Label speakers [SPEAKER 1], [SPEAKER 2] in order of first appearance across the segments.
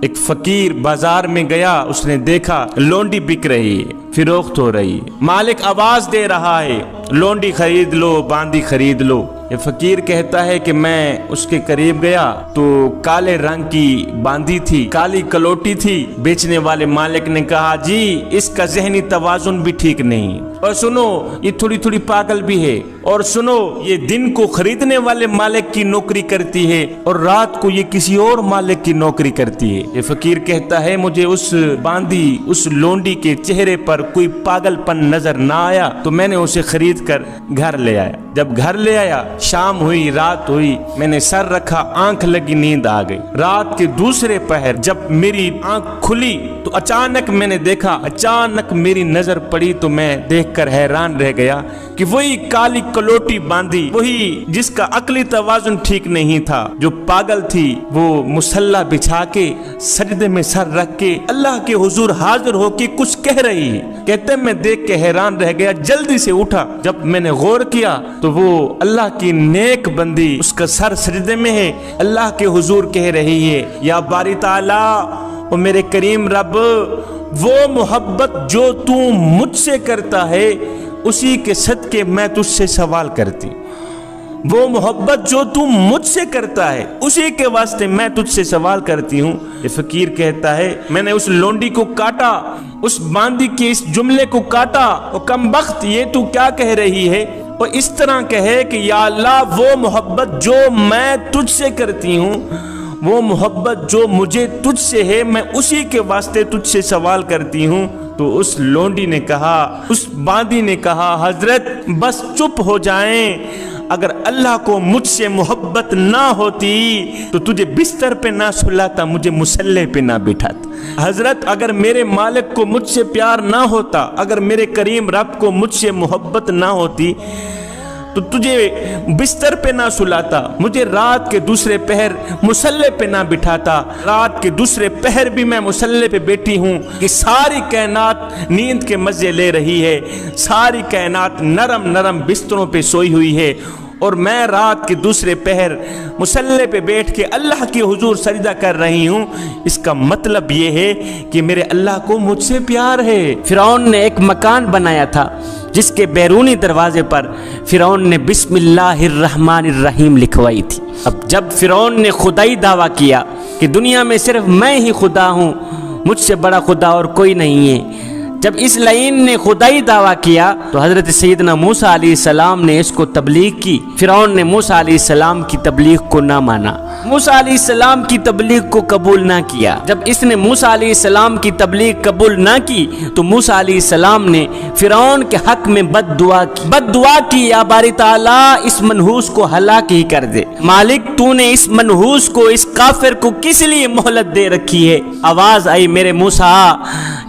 [SPEAKER 1] ایک فقیر بازار میں گیا، اس نے دیکھا لونڈی بک رہی ہے، فروخت ہو رہی ہے، مالک آواز دے رہا ہے لونڈی خرید لو، باندی خرید لو۔ یہ فقیر کہتا ہے کہ میں اس کے قریب گیا تو کالے رنگ کی باندی تھی، کالی کلوٹی تھی۔ بیچنے والے مالک نے کہا جی اس کا ذہنی توازن بھی ٹھیک نہیں، اور سنو یہ تھوڑی تھوڑی پاگل بھی ہے، اور سنو یہ دن کو خریدنے والے مالک کی نوکری کرتی ہے اور رات کو یہ کسی اور مالک کی نوکری کرتی ہے۔ یہ فقیر کہتا ہے مجھے اس باندی، اس لونڈی کے چہرے پر کوئی پاگل پن نظر نہ آیا تو میں نے اسے خرید کر گھر لے آیا۔ جب گھر لے آیا، شام ہوئی، رات ہوئی، میں نے سر رکھا، آنکھ لگی، نیند آ گئی۔ رات کے دوسرے پہر جب میری آنکھ کھلی تو اچانک میں نے دیکھا، اچانک میری نظر پڑی تو میں دیکھ کر حیران رہ گیا کہ وہی کالی کلوٹی باندھی، وہی جس کا عقلی توازن ٹھیک نہیں تھا، جو پاگل تھی، وہ مصلی بچھا کے سجدے میں سر رکھ کے اللہ کے حضور حاضر ہو کے کچھ کہہ رہی ہے۔ کہتے میں دیکھ کے حیران رہ گیا، جلدی سے اٹھا۔ جب میں نے غور کیا تو وہ اللہ کی نیک بندی، اس کا سر سجدے میں ہے، اللہ کے حضور کہہ رہی ہے یا باری تعالی، او میرے کریم رب، وہ محبت جو تو مجھ سے کرتا ہے اسی کے صدقے میں تجھ سے سوال کرتی، وہ محبت جو تو مجھ سے کرتا ہے اسی کے واسطے میں تجھ سے سوال کرتی ہوں۔ یہ فقیر کہتا ہے میں نے اس لونڈی کو کاٹا، اس باندی کے اس جملے کو کاٹا، اور کم بخت یہ تو کیا کہہ رہی ہے، اور اس طرح کہے کہ یا اللہ وہ محبت جو میں تجھ سے کرتی ہوں، وہ محبت جو مجھے تجھ سے ہے، میں اسی کے واسطے تجھ سے سوال کرتی ہوں۔ تو اس لونڈی نے کہا، اس باندی نے کہا حضرت بس چپ ہو جائیں، اگر اللہ کو مجھ سے محبت نہ ہوتی تو تجھے بستر پہ نہ سلاتا، مجھے مصلی پہ نہ بٹھاتا۔ حضرت اگر میرے مالک کو مجھ سے پیار نہ ہوتا، اگر میرے کریم رب کو مجھ سے محبت نہ ہوتی تو تجھے بستر پہ نہ سلاتا، مجھے رات کے دوسرے پہر مصلی پہ نہ بٹھاتا۔ رات کے دوسرے پہر بھی میں مصلی پہ بیٹھی ہوں کہ ساری کائنات نیند کے مزے لے رہی ہے، ساری کائنات نرم نرم بستروں پہ سوئی ہوئی ہے، اور میں رات کے دوسرے پہر مصلی پہ بیٹھ کے اللہ کے حضور سجدہ کر رہی ہوں۔ اس کا مطلب یہ ہے کہ میرے اللہ کو مجھ سے پیار ہے۔
[SPEAKER 2] فرعون نے ایک مکان بنایا تھا جس کے بیرونی دروازے پر فرعون نے بسم اللہ الرحمن الرحیم لکھوائی تھی۔ اب جب فرعون نے خدائی دعویٰ کیا کہ دنیا میں صرف میں ہی خدا ہوں، مجھ سے بڑا خدا اور کوئی نہیں ہے، جب اس لعین نے خدائی دعویٰ کیا تو حضرت سیدنا موسیٰ علیہ السلام نے اس کو تبلیغ کی۔ فرعون نے موسیٰ علیہ السلام کی تبلیغ کو نہ مانا، موسیٰ علیہ السلام کی تبلیغ کو قبول نہ کیا۔ جب اس نے موسیٰ علیہ السلام کی تبلیغ قبول نہ کی تو موسیٰ علیہ السلام نے فرعون کے حق میں بد دعا کی یا باری تعالیٰ اس منحوس کو ہلاک ہی کر دے، مالک تو نے اس منحوس کو، اس کافر کو کس لیے مہلت دے رکھی ہے؟ آواز آئی میرے موسیٰ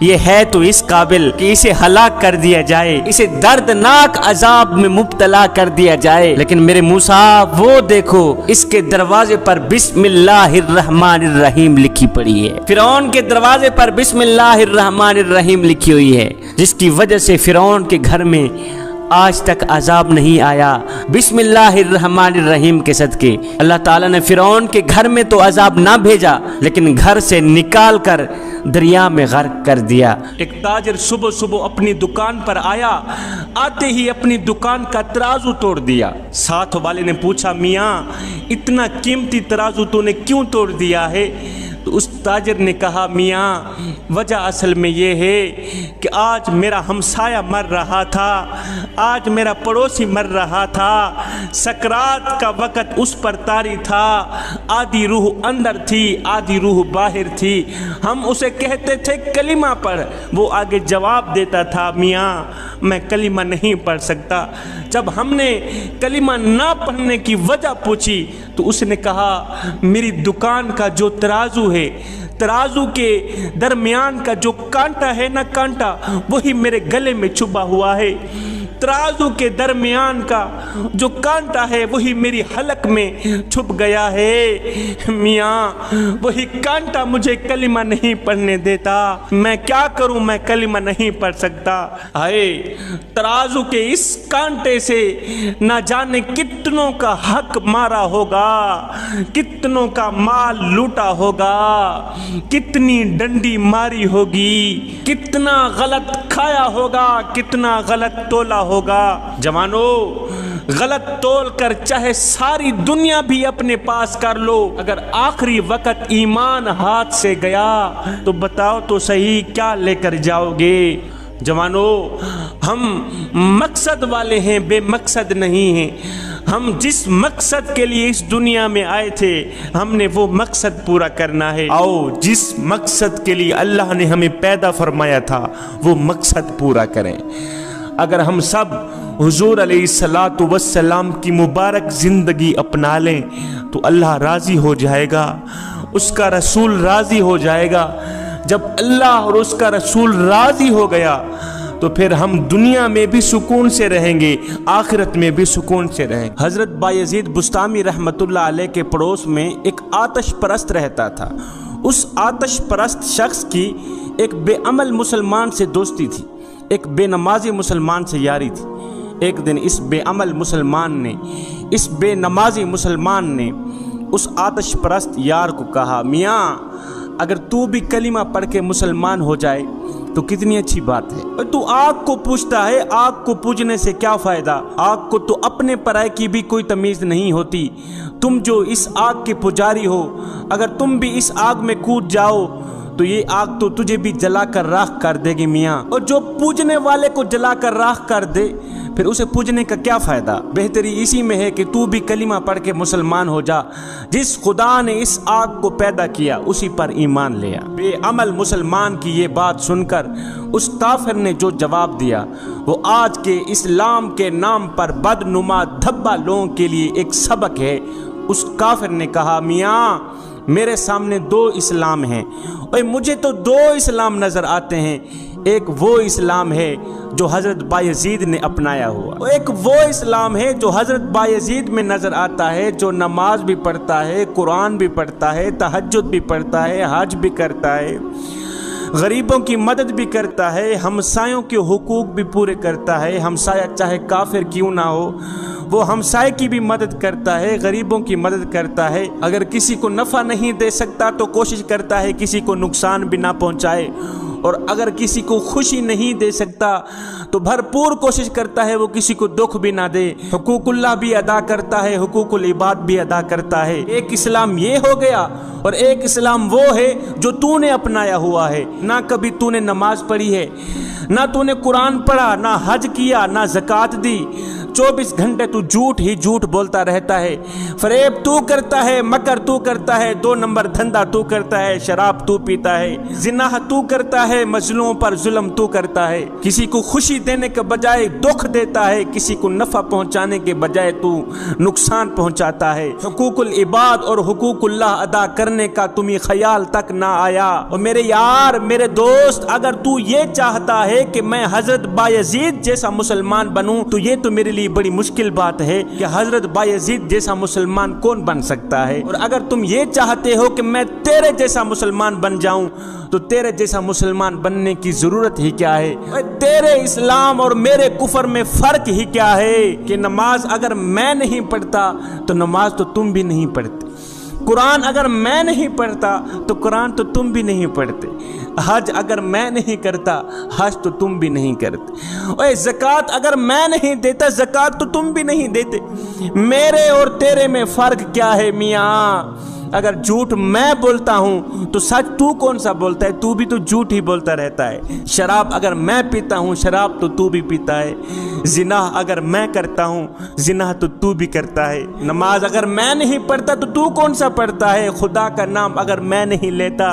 [SPEAKER 2] یہ ہے تو اس قابل کہ اسے ہلاک کر دیا جائے، اسے دردناک عذاب میں مبتلا کر دیا جائے، لیکن میرے موسیٰ وہ دیکھو اس کے دروازے پر بسم اللہ الرحمن الرحیم لکھی پڑی ہے۔ فرعون کے دروازے پر بسم اللہ الرحمن الرحیم لکھی ہوئی ہے، جس کی وجہ سے فرعون کے گھر میں آج تک عذاب نہیں آیا۔ بسم اللہ الرحمن الرحیم کے صدقے اللہ تعالیٰ نے فرعون کے گھر میں تو عذاب نہ بھیجا، لیکن گھر سے نکال کر دریا میں غرق کر دیا۔
[SPEAKER 1] ایک تاجر صبح صبح اپنی دکان پر آیا، آتے ہی اپنی دکان کا ترازو توڑ دیا۔ ساتھ والے نے پوچھا میاں اتنا قیمتی ترازو تو نے کیوں توڑ دیا ہے؟ تو اس تاجر نے کہا میاں وجہ اصل میں یہ ہے کہ آج میرا ہمسایہ مر رہا تھا، آج میرا پڑوسی مر رہا تھا، سکرات کا وقت اس پر طاری تھا، آدھی روح اندر تھی آدھی روح باہر تھی، ہم اسے کہتے تھے کلمہ پڑھ، وہ آگے جواب دیتا تھا میاں میں کلمہ نہیں پڑھ سکتا۔ جب ہم نے کلمہ نہ پڑھنے کی وجہ پوچھی تو اس نے کہا میری دکان کا جو ترازو ہے، ترازو کے درمیان کا جو کانٹا ہے نا کانٹا، وہی میرے گلے میں چھپا ہوا ہے۔ तराजू के दरमियान का जो कांटा है वही मेरी हलक में छुप गया है। मियाँ वही कांटा मुझे कलिमा नहीं पढ़ने देता, मैं क्या करूं, मैं कलिमा नहीं पढ़ सकता। हाय तराजू के इस कांटे से ना जाने कितनों का हक मारा होगा, कितनों का माल लूटा होगा, कितनी डंडी मारी होगी, कितना गलत खाया होगा, कितना गलत तोला होगा। जवानों गलत तोल कर चाहे सारी दुनिया भी अपने पास कर लो, अगर आखिरी वक्त ईमान हाथ से गया तो बताओ तो सही क्या लेकर जाओगे। जवानों हम मकसद वाले हैं, बेमकसद नहीं हैं। हम जिस मकसद के लिए इस दुनिया में आए थे हमने वो मकसद पूरा करना है। आओ जिस मकसद के लिए अल्लाह ने हमें पैदा फरमाया था वो मकसद पूरा करें। अगर हम सब हुजूर अलैहिस्सलातु वस्सलाम की मुबारक ज़िंदगी अपना लें तो अल्लाह राज़ी हो जाएगा, उसका रसूल राज़ी हो जाएगा। जब अल्लाह और उसका रसूल राज़ी हो गया तो फिर हम दुनिया में भी सुकून से रहेंगे, आखिरत में भी सुकून से रहेंगे। हज़रत बायज़ीद बुस्तामी रहमतुल्लाह अलैह के पड़ोस में एक आतश परस्त रहता था। उस आतश परस्त शख्स की एक बेअमल मुसलमान से दोस्ती थी, एक बेनमाजी मुसलमान से यारी थी। एक दिन इस बेअमल मुसलमान ने, इस बेनमाजी मुसलमान ने उस आतश परस्त यार को कहा, मियाँ अगर तू भी कलिमा पढ़ के मुसलमान हो जाए तो कितनी अच्छी बात है। तू आग को पूजता है, आग को पूजने से क्या फ़ायदा, आग को तो अपने पराये की भी कोई तमीज़ नहीं होती। तुम जो इस आग के पुजारी हो, अगर तुम भी इस आग में कूद जाओ तो ये आग तो तुझे भी जला कर राख कर देगी मियाँ। और जो पूजने वाले को जला कर राख कर दे फिर उसे पूजने का क्या फ़ायदा। बेहतरी इसी में है कि तू भी कलिमा पढ़ के मुसलमान हो जा। जिस खुदा ने इस आग को पैदा किया उसी पर ईमान लिया। बेअमल मुसलमान की ये बात सुनकर उस काफिर ने जो जवाब दिया वो आज के इस्लाम के नाम पर बदनुमा धब्बा लोगों के लिए एक सबक है। उस काफिर ने कहा, मियाँ मेरे सामने दो इस्लाम हैं और मुझे तो दो इस्लाम नज़र आते हैं। एक वो इस्लाम है जो हज़रत बायज़ीद ने अपनाया हुआ, एक वो इस्लाम है जो हज़रत बायज़ीद में नज़र आता है, जो नमाज भी पढ़ता है, कुरान भी पढ़ता है, तहज्जुद भी पढ़ता है, हज भी करता है, गरीबों की मदद भी करता है, हमसायों के हुकूक भी पूरे करता है। हमसाया चाहे काफिर क्यों ना हो वो हमसाये की भी मदद करता है, गरीबों की मदद करता है। अगर किसी को नफ़ा नहीं दे सकता तो कोशिश करता है किसी को नुकसान भी ना पहुंचाए, और अगर किसी को खुशी नहीं दे सकता तो भरपूर कोशिश करता है वो किसी को दुख भी ना दे। हुकूकुल्लाह भी अदा करता है, हुकूकुल इबाद भी अदा करता है। एक इस्लाम ये हो गया और एक इस्लाम वो है जो तूने अपनाया हुआ है। ना कभी तूने नमाज पढ़ी है, ना तूने कुरान पढ़ा, ना हज किया, ना ज़कात दी। 24 घंटे तू झूठ ही झूठ बोलता रहता है। फरेब तू करता है, मकर तू करता है, 2 नंबर धंधा तू करता है, शराब तू पीता है, जिनाह तू करता है, मजलूमों पर जुल्म तू करता है। किसी को खुशी देने के बजाय दुख देता है, किसी को नफा पहुंचाने के बजाय तू नुकसान पहुंचाता है। हुकूकुल इबाद और हुकूकुल्लाह अदा करने का तुम्हें ख्याल तक ना आया। और मेरे यार, मेरे दोस्त, अगर तू ये चाहता है कि मैं हजरत बायजीद जैसा मुसलमान बनूं तो ये तो मेरे लिए बड़ी मुश्किल बात है कि हजरत बायजीद जैसा मुसलमान कौन बन सकता है। और अगर तुम ये चाहते हो कि मैं तेरे जैसा मुसलमान बन जाऊं तो तेरे जैसा मुसलमान बनने की जरूरत ही क्या है। तेरे इस्लाम और मेरे कुफर में फर्क ही क्या है कि नमाज अगर मैं नहीं पढ़ता तो नमाज तो तुम भी नहीं पढ़ते, कुरान अगर मैं नहीं पढ़ता तो कुरान तो तुम भी नहीं पढ़ते, हज अगर मैं नहीं करता हज तो तुम भी नहीं करते, और ज़कात अगर मैं नहीं देता ज़कात तो तुम भी नहीं देते। मेरे और तेरे में फ़र्क क्या है मियाँ? अगर झूठ मैं बोलता हूँ तो सच तू कौन सा बोलता है? तू भी तो झूठ ही बोलता रहता है। शराब अगर मैं पीता हूँ शराब तो तू भी पीता है। जिनाह अगर मैं करता हूँ जिनाह तो तू भी करता है। नमाज अगर मैं नहीं पढ़ता तो तू कौन सा पढ़ता है? खुदा का नाम अगर मैं नहीं लेता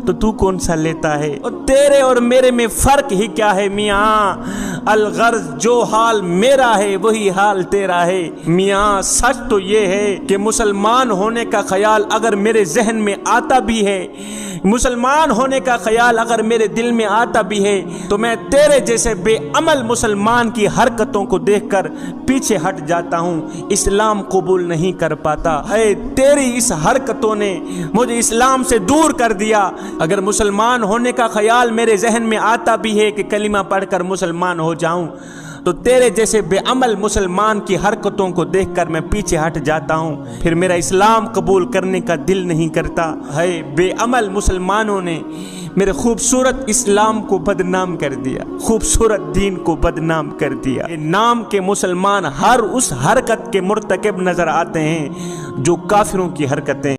[SPEAKER 1] तो तू कौन सा लेता है? और तेरे और मेरे में फ़र्क ही क्या है मियाँ? अलगर्ज जो हाल मेरा है वही हाल तेरा है। मियाँ सच तो ये है कि मुसलमान होने का ख्याल अगर मेरे जहन में आता भी है, मुसलमान होने का ख्याल अगर मेरे दिल में आता भी है तो मैं तेरे जैसे बेअमल मुसलमान की हरकतों को देखकर पीछे हट जाता हूँ, इस्लाम कबूल नहीं कर पाता है। तेरी इस हरकतों ने मुझे इस्लाम से दूर कर दिया। अगर मुसलमान होने का ख्याल मेरे जहन में आता भी है कि कलिमा पढ़कर मुसलमान हो जाऊं, तो तेरे जैसे बेअमल मुसलमान की हरकतों को देखकर मैं पीछे हट जाता हूँ, फिर मेरा इस्लाम कबूल करने का दिल नहीं करता है। बेअमल मुसलमानों ने मेरे खूबसूरत इस्लाम को बदनाम कर दिया, खूबसूरत दीन को बदनाम कर दिया। नाम के मुसलमान हर उस हरकत के मुर्तकिब नजर आते हैं जो काफिरों की हरकतें